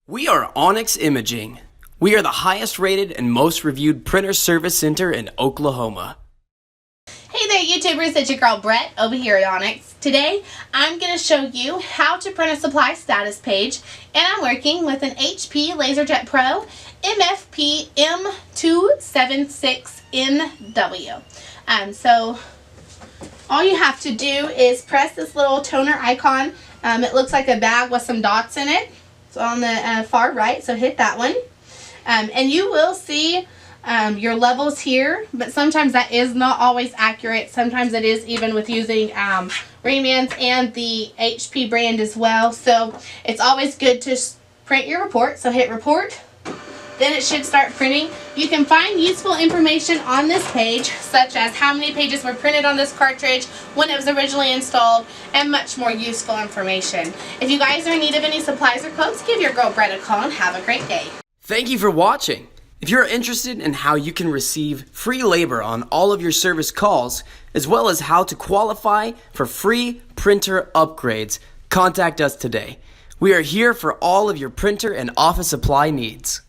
We are Onyx Imaging. We are the highest rated and most reviewed printer service center in Oklahoma. Hey there YouTubers, it's your girl Brett over here at Onyx. Today I'm going to show you how to print a supply status page, and I'm working with an HP LaserJet Pro MFP M276nw. So all you have to do is press this little toner icon. It looks like a bag with some dots in it. So on the far right, so hit that one. And you will see your levels here, but sometimes that is not always accurate. Sometimes it is, even with using Reman's and the HP brand as well. So it's always good to print your report. So hit report. Then it should start printing. You can find useful information on this page, such as how many pages were printed on this cartridge, when it was originally installed, and much more useful information. If you guys are in need of any supplies or quotes, give your girl Brett a call and have a great day. Thank you for watching. If you're interested in how you can receive free labor on all of your service calls, as well as how to qualify for free printer upgrades, contact us today. We are here for all of your printer and office supply needs.